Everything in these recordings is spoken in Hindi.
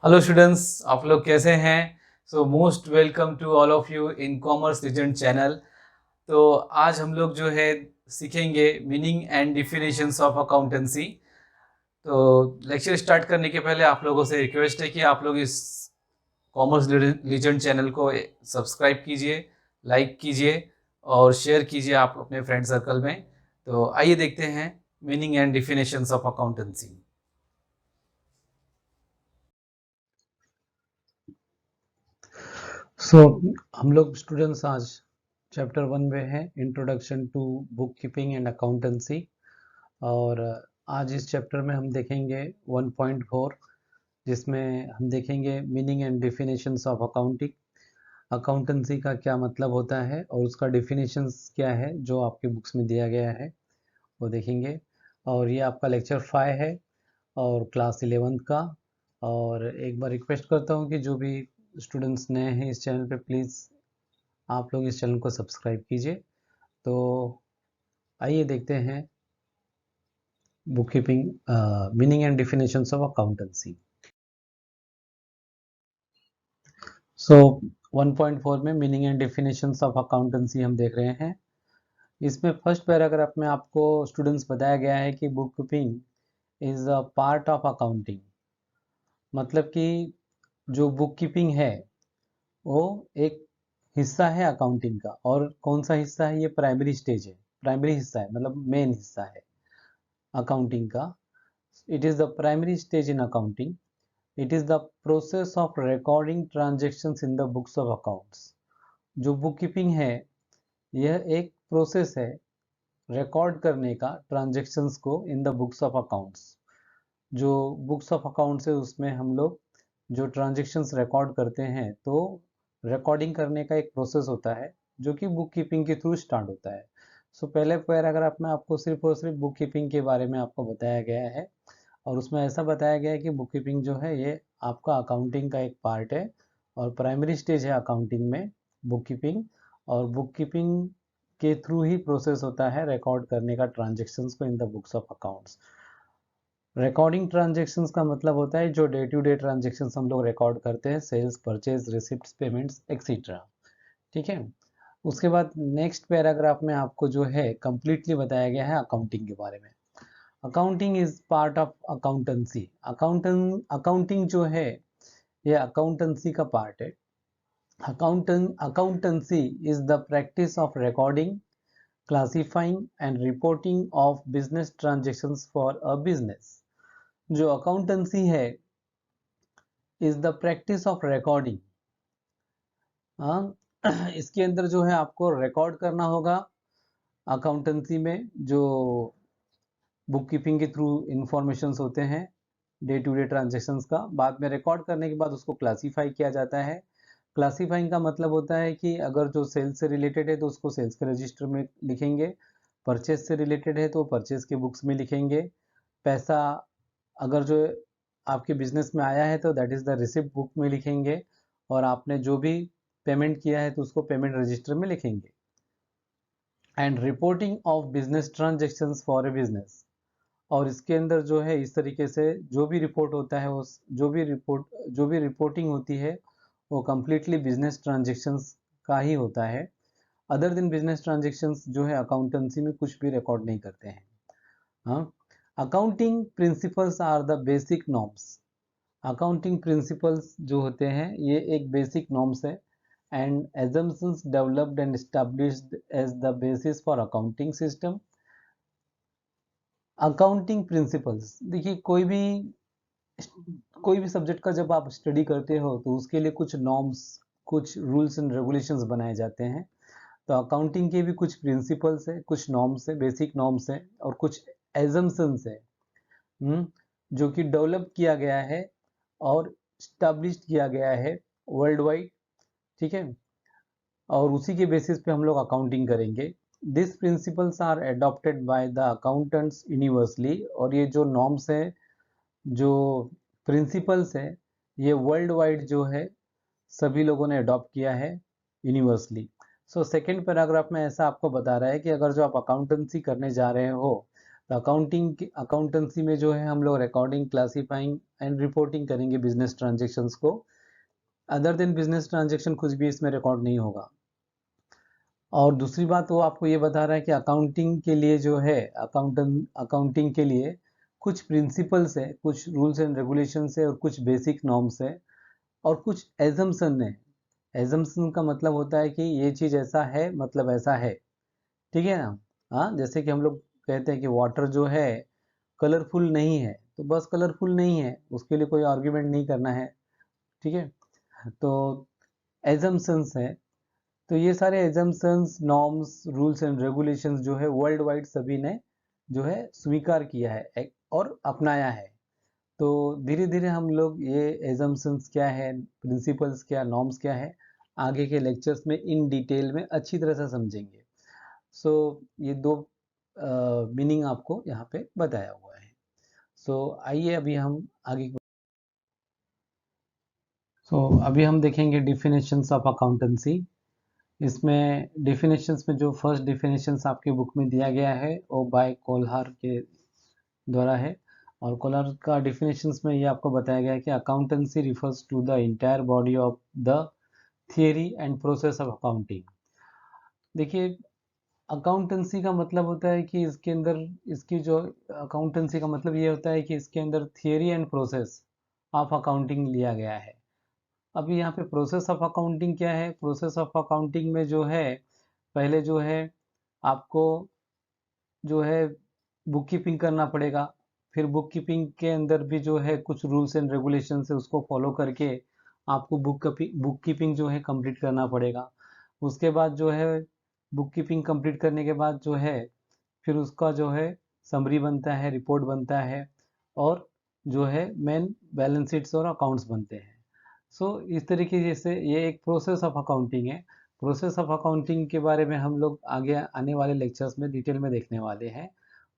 हेलो स्टूडेंट्स, आप लोग कैसे हैं? So most welcome to all of you in commerce legend channel. तो आज हम लोग जो है सीखेंगे meaning and definitions of accountancy. तो लेक्चर स्टार्ट करने के पहले आप लोगों से रिक्वेस्ट है कि आप लोग इस कॉमर्स लीजेंड चैनल को सब्सक्राइब कीजिए, लाइक कीजिए और शेयर कीजिए आप अपने फ्रेंड सर्कल में। तो आइए देखते हैं meaning and definitions of accountancy. हम लोग स्टूडेंट्स आज चैप्टर 1 में हैं, introduction to book keeping and accountancy. और आज इस चैप्टर में हम देखेंगे 1.4, जिसमें हम देखेंगे meaning and definitions of accounting. Accountancy का क्या मतलब होता है और उसका डिफिनेशंस क्या है जो आपके बुक्स में दिया गया है वो देखेंगे। और ये आपका लेक्चर 5 है और क्लास 11th का। और एक बार रिक्वेस्ट करता हूँ कि जो भी स्टूडेंट्स नए हैं इस चैनल पे, प्लीज़ आप लोग इस चैनल को सब्सक्राइब कीजिए। तो आइए देखते हैं bookkeeping, meaning and definitions of accountancy. So 1.4 में meaning and definitions of accountancy हम देख रहे हैं। इसमें फर्स्ट पैराग्राफ में आपको स्टूडेंट्स बताया गया है कि book keeping is a part of accounting. मतलब कि जो बुक कीपिंग है वो एक हिस्सा है अकाउंटिंग का। और कौन सा हिस्सा है? ये प्राइमरी स्टेज है, प्राइमरी हिस्सा है, मतलब मेन हिस्सा है अकाउंटिंग का। It is the primary stage in accounting. It is the process of recording transactions in the books of accounts. जो बुक कीपिंग है यह एक प्रोसेस है रिकॉर्ड करने का ट्रांजेक्शन्स को in the books of accounts. जो बुक्स ऑफ अकाउंट्स है उसमें हम लोग जो ट्रांजेक्शन्स रिकॉर्ड करते हैं, तो रिकॉर्डिंग करने का एक प्रोसेस होता है जो कि बुक कीपिंग के थ्रू स्टार्ट होता है। पहले पैराग्राफ में आपको सिर्फ और सिर्फ बुक कीपिंग के बारे में आपको बताया गया है। और उसमें ऐसा बताया गया है कि बुक कीपिंग जो है ये आपका अकाउंटिंग का एक पार्ट है और प्राइमरी स्टेज है अकाउंटिंग में बुक कीपिंग। और बुक कीपिंग के थ्रू ही प्रोसेस होता है रिकॉर्ड करने का ट्रांजेक्शन्स को in the books of accounts. Recording transactions का मतलब होता है जो डे टू डे ट्रांजेक्शन्स हम लोग रिकॉर्ड करते हैं, सेल्स, परचेज, रिसिप्ट्स, पेमेंट्स एक्सीट्रा। ठीक है। उसके बाद नेक्स्ट पैराग्राफ में आपको जो है कंप्लीटली बताया गया है अकाउंटिंग के बारे में। Accounting is part of accountancy. Accounting जो है ये अकाउंटेंसी का पार्ट है। Accountancy is the practice of recording, classifying and reporting of business transactions for a business. जो अकाउंटेंसी है is the practice of recording. इसके अंदर जो है आपको रिकॉर्ड करना होगा अकाउंटेंसी में जो बुक कीपिंग के थ्रू इंफॉर्मेशंस होते हैं डे टू डे ट्रांजेक्शन्स का। बाद में रिकॉर्ड करने के बाद उसको क्लासीफाई किया जाता है। क्लासीफाइंग का मतलब होता है कि अगर जो सेल्स से रिलेटेड है तो उसको सेल्स के रजिस्टर में लिखेंगे, परचेज से रिलेटेड है तो परचेज के बुक्स में लिखेंगे, पैसा अगर जो आपके बिजनेस में आया है तो that is the receipt book में लिखेंगे, और आपने जो भी पेमेंट किया है तो उसको पेमेंट रजिस्टर में लिखेंगे। And reporting of business transactions for a business. और इसके अंदर जो है इस तरीके से जो भी रिपोर्ट होता है उस जो भी रिपोर्टिंग होती है वो कम्प्लीटली बिजनेस ट्रांजेक्शन्स का ही होता है। अदर दिन बिजनेस ट्रांजेक्शन्स जो है अकाउंटेंसी में कुछ भी रिकॉर्ड नहीं करते हैं। हाँ। Accounting principles are the basic norms. Accounting principles जो होते हैं ये एक बेसिक नॉर्म्स है and assumptions developed and established as the basis for accounting system। Accounting principles देखिए, कोई भी सब्जेक्ट का जब आप स्टडी करते हो तो उसके लिए कुछ नॉर्म्स, कुछ रूल्स एंड रेगुलेशंस बनाए जाते हैं। तो अकाउंटिंग के भी कुछ प्रिंसिपल्स है, कुछ नॉर्म्स है, बेसिक नॉर्म्स है और कुछ एजम्पशंस है, जो कि डेवलप किया गया है और स्टैब्लिश किया गया है वर्ल्ड वाइड। ठीक है। और उसी के बेसिस पे हम लोग अकाउंटिंग करेंगे। This principles are adopted by the accountants universally. और ये जो नॉर्म्स है, जो प्रिंसिपल्स है, ये वर्ल्ड वाइड जो है सभी लोगों ने अडॉप्ट किया है यूनिवर्सली। सेकेंड पैराग्राफ में ऐसा आपको बता रहा है कि अगर जो आप अकाउंटेंसी करने जा रहे हो तो अकाउंटेंसी में जो है हम लोग रिकॉर्डिंग, क्लासीफाइंग एंड रिपोर्टिंग करेंगे बिजनेस ट्रांजेक्शन्स को। अदर देन बिजनेस ट्रांजेक्शन कुछ भी इसमें रिकॉर्ड नहीं होगा। और दूसरी बात वो आपको ये बता रहा है कि अकाउंटिंग के लिए जो है अकाउंटिंग के लिए कुछ प्रिंसिपल्स है, कुछ रूल्स एंड रेगुलेशंस है और कुछ बेसिक नॉर्म्स है और कुछ एजम्पशन है। एजम्पशन का मतलब होता है कि ये चीज़ ऐसा है मतलब ऐसा है, ठीक है ना। हाँ, जैसे कि हम लोग कहते हैं कि वाटर जो है कलरफुल नहीं है, तो बस कलरफुल नहीं है, उसके लिए कोई आर्ग्यूमेंट नहीं करना है, ठीक है। तो एजम्पशंस है, तो ये सारे assumptions, norms, rules and regulations जो है वर्ल्ड वाइड सभी ने जो है स्वीकार किया है और अपनाया है। तो धीरे धीरे हम लोग ये एजम्पशंस क्या है, प्रिंसिपल्स क्या, नॉर्म्स क्या है, आगे के लेक्चर्स में इन डिटेल में अच्छी तरह से समझेंगे। सो ये दो मीनिंग आपको यहाँ पे बताया हुआ है। सो आइए अभी हम आगे। अभी हम देखेंगे डिफिनेशंस ऑफ अकाउंटेंसी। इसमें डिफिनेशंस में जो फर्स्ट डिफिनेशंस आपकी बुक में दिया गया है वो बाय कोल्हार के द्वारा है। और कोल्हार का डिफिनेशंस में ये आपको बताया गया है कि accountancy refers to the entire body of the theory and process of accounting. देखिए, अकाउंटेंसी का मतलब होता है कि इसके अंदर, इसकी जो अकाउंटेंसी का मतलब ये होता है कि इसके अंदर theory and process of accounting लिया गया है। अभी यहाँ पे प्रोसेस ऑफ अकाउंटिंग क्या है? प्रोसेस ऑफ अकाउंटिंग में जो है पहले जो है आपको जो है बुक कीपिंग करना पड़ेगा। फिर बुक कीपिंग के अंदर भी जो है कुछ रूल्स एंड रेगुलेशन है, उसको फॉलो करके आपको बुक कीपिंग जो है कंप्लीट करना पड़ेगा। उसके बाद जो है बुक कीपिंग कंप्लीट करने के बाद जो है फिर उसका जो है समरी बनता है, रिपोर्ट बनता है और जो है मेन बैलेंस शीट्स और अकाउंट्स बनते हैं। इस तरीके से ये एक प्रोसेस ऑफ अकाउंटिंग है। प्रोसेस ऑफ अकाउंटिंग के बारे में हम लोग आगे आने वाले लेक्चर्स में डिटेल में देखने वाले हैं।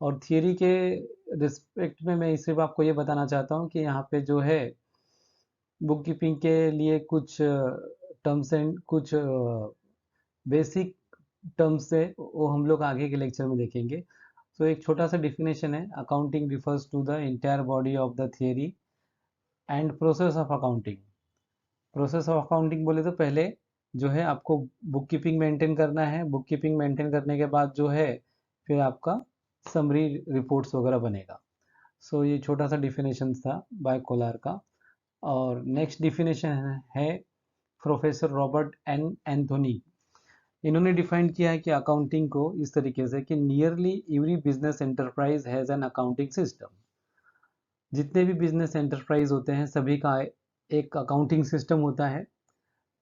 और थियरी के रिस्पेक्ट में मैं सिर्फ आपको ये बताना चाहता हूँ कि यहाँ पे जो है बुक कीपिंग के लिए कुछ टर्म्स एंड कुछ बेसिक टर्म्स है, वो हम लोग आगे के लेक्चर में देखेंगे। एक छोटा सा डिफिनेशन है, accounting refers to the entire body of the theory and process of accounting. Process of accounting बोले तो पहले जो है आपको बुक कीपिंग मेंटेन करना है। बुक कीपिंग मेंटेन करने के बाद जो है फिर आपका समरी रिपोर्ट्स वगैरह बनेगा। ये छोटा सा डिफिनेशन था बाय कोलार का। और नेक्स्ट डिफिनेशन है प्रोफेसर रॉबर्ट एन एंथोनी। इन्होंने डिफाइन किया है कि अकाउंटिंग को इस तरीके से कि nearly every business enterprise has an accounting system. जितने भी बिजनेस एंटरप्राइज होते हैं सभी का एक अकाउंटिंग सिस्टम होता है।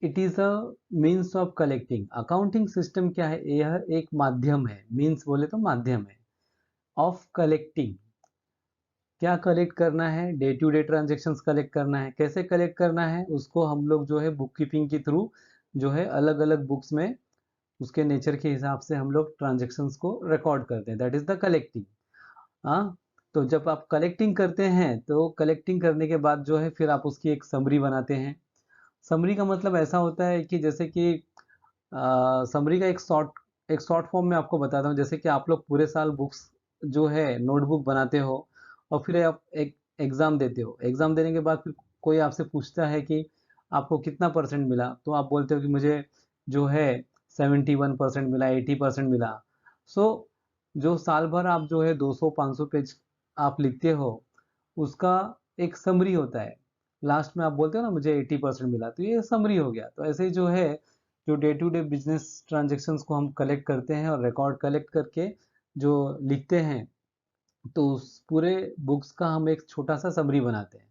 It is a means of collecting. Accounting system क्या है? यह एक माध्यम है, मीन्स बोले तो माध्यम है, ऑफ कलेक्टिंग। क्या कलेक्ट करना है? Day to day transactions collect करना है। कैसे कलेक्ट करना है? उसको हम लोग जो है बुक कीपिंग के थ्रू जो है अलग अलग बुक्स में उसके नेचर के हिसाब से हम लोग ट्रांजेक्शन्स को रिकॉर्ड करते हैं, दैट इज द कलेक्टिंग। हाँ, तो जब आप कलेक्टिंग करते हैं तो कलेक्टिंग करने के बाद जो है फिर आप उसकी एक समरी बनाते हैं। समरी का मतलब ऐसा होता है कि जैसे कि समरी का एक शॉर्ट फॉर्म में आपको बताता हूँ। जैसे कि आप लोग पूरे साल बुक्स जो है नोटबुक बनाते हो और फिर आप एक एग्ज़ाम देते हो। एग्ज़ाम देने के बाद फिर कोई आपसे पूछता है कि आपको कितना परसेंट मिला, तो आप बोलते हो कि मुझे जो है 71% मिला, 80% मिला। सो जो साल भर आप जो है 200-500 पेज आप लिखते हो, उसका एक समरी होता है। लास्ट में आप बोलते हो ना मुझे 80% मिला, तो ये समरी हो गया। तो ऐसे ही जो है जो day to day business transactions को हम कलेक्ट करते हैं और रिकॉर्ड कलेक्ट करके जो लिखते हैं, तो उस पूरे बुक्स का हम एक छोटा सा समरी बनाते हैं।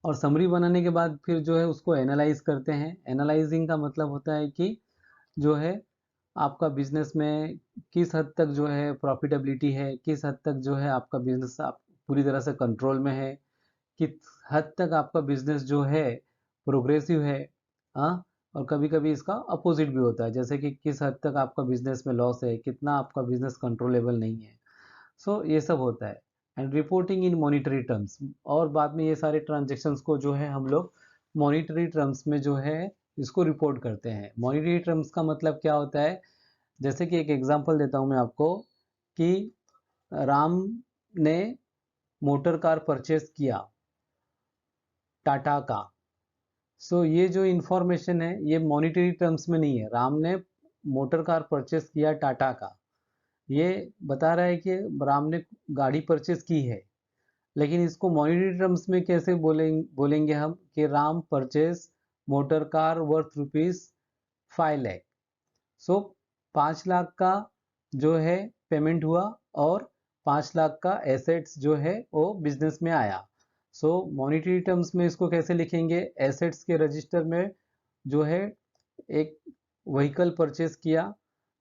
और समरी बनाने के बाद फिर जो है उसको एनालाइज करते हैं। एनालाइजिंग का मतलब होता है कि जो है आपका बिजनेस में किस हद तक जो है प्रॉफिटेबिलिटी है, किस हद तक जो है आपका बिजनेस आप पूरी तरह से कंट्रोल में है, किस हद तक आपका बिजनेस जो है प्रोग्रेसिव है। हाँ, और कभी कभी इसका अपोजिट भी होता है, जैसे कि किस हद तक आपका बिजनेस में लॉस है, कितना आपका बिजनेस कंट्रोलेबल नहीं है। ये सब होता है। And reporting in monetary terms, और बाद में ये सारे ट्रांजेक्शन्स को जो है हम लोग मॉनिटरी टर्म्स में जो है इसको रिपोर्ट करते हैं। मॉनिटरी टर्म्स का मतलब क्या होता है? जैसे कि एक एग्जांपल देता हूँ मैं आपको कि राम ने मोटर कार परचेस किया टाटा का। सो ये जो इंफॉर्मेशन है ये मॉनिटरी टर्म्स में नहीं है। राम ने मोटर कार परचेस किया टाटा का, ये बता रहा है कि राम ने गाड़ी परचेस की है, लेकिन इसको मॉनिटरी टर्म्स में कैसे बोलेंगे हम कि Ram purchase motor car worth ₹5 lakh. So 5 lakh का जो है पेमेंट हुआ और 5 लाख का एसेट्स जो है वो बिजनेस में आया। सो मॉनिटरी टर्म्स में इसको कैसे लिखेंगे, एसेट्स के रजिस्टर में जो है एक व्हीकल परचेस किया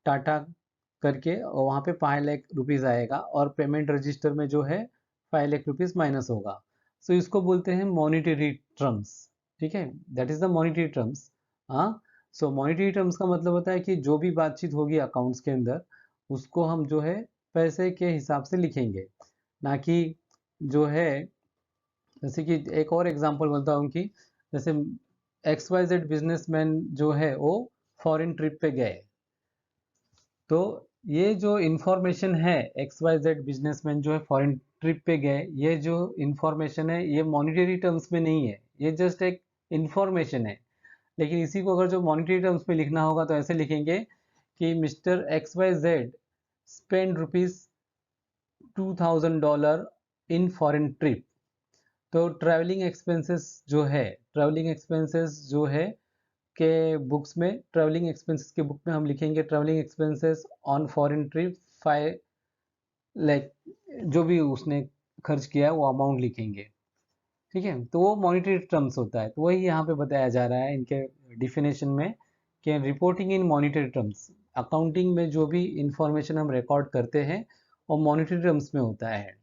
टाटा करके और वहाँ पे 5 लाख रुपीज़ आएगा और पेमेंट रजिस्टर में जो है 5 लाख रुपीज़ माइनस होगा। सो इसको बोलते हैं मॉनिटरी टर्म्स। ठीक है, that is the monetary terms. हाँ, सो मॉनिटरी टर्म्स का मतलब होता है कि जो भी बातचीत होगी अकाउंट्स के अंदर उसको हम जो है पैसे के हिसाब से लिखेंगे, ना कि जो है जैसे कि एक और एग्जांपल बोलता हूँ कि जैसे XYZ बिजनेसमैन जो है वो फॉरेन ट्रिप पे गए, तो ये जो इंफॉर्मेशन है XYZ बिजनेसमैन जो है फॉरेन ट्रिप पे गए, ये जो इंफॉर्मेशन है ये मॉनिटरी टर्म्स में नहीं है, ये जस्ट एक इंफॉर्मेशन है। लेकिन इसी को अगर जो मॉनिटरी टर्म्स में लिखना होगा तो ऐसे लिखेंगे कि mister XYZ spend $2000 in foreign trip. तो ट्रैवलिंग एक्सपेंसेस जो है के बुक्स में, ट्रैवलिंग एक्सपेंसेस के बुक में हम लिखेंगे travelling expenses on foreign trip 5 lakh, जो भी उसने खर्च किया है वो अमाउंट लिखेंगे। ठीक है, तो वो मॉनिटरी टर्म्स होता है। तो वही यहाँ पे बताया जा रहा है इनके डिफिनेशन में कि रिपोर्टिंग इन मॉनिटरी टर्म्स, अकाउंटिंग में जो भी इंफॉर्मेशन हम रिकॉर्ड करते हैं वो मॉनिटरी टर्म्स में होता है।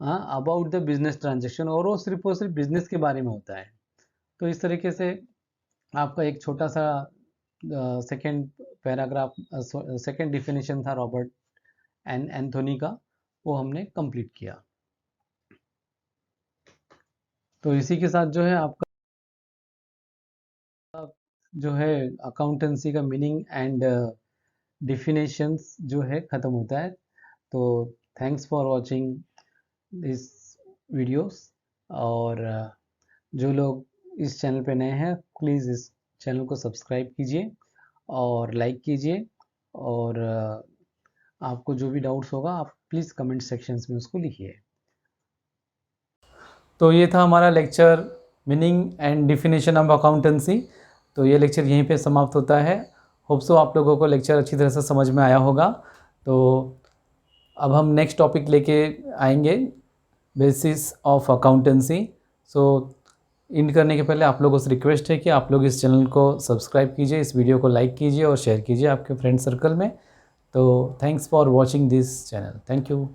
हाँ, अबाउट द बिजनेस ट्रांजेक्शन, और सिर्फ बिजनेस के बारे में होता है। तो इस तरीके से आपका एक छोटा सा सेकंड पैराग्राफ, सेकंड डिफिनेशन था रॉबर्ट एंथोनी का, वो हमने कंप्लीट किया। तो इसी के साथ जो है आपका जो है अकाउंटेंसी का मीनिंग एंड डिफिनेशंस जो है ख़त्म होता है। तो thanks for watching this videos, और जो लोग इस चैनल पे नए हैं प्लीज़ इस चैनल को सब्सक्राइब कीजिए और लाइक कीजिए, और आपको जो भी डाउट्स होगा आप प्लीज़ कमेंट सेक्शंस में उसको लिखिए। तो ये था हमारा lecture meaning and definition of accountancy. तो ये लेक्चर यहीं पे समाप्त होता है। होप सो आप लोगों को लेक्चर अच्छी तरह से समझ में आया होगा। तो अब हम नेक्स्ट टॉपिक लेके आएंगे, basis of accountancy. So and करने के पहले आप लोगों से रिक्वेस्ट है कि आप लोग इस चैनल को सब्सक्राइब कीजिए, इस वीडियो को लाइक कीजिए और शेयर कीजिए आपके फ्रेंड सर्कल में। तो thanks for watching this channel. Thank you.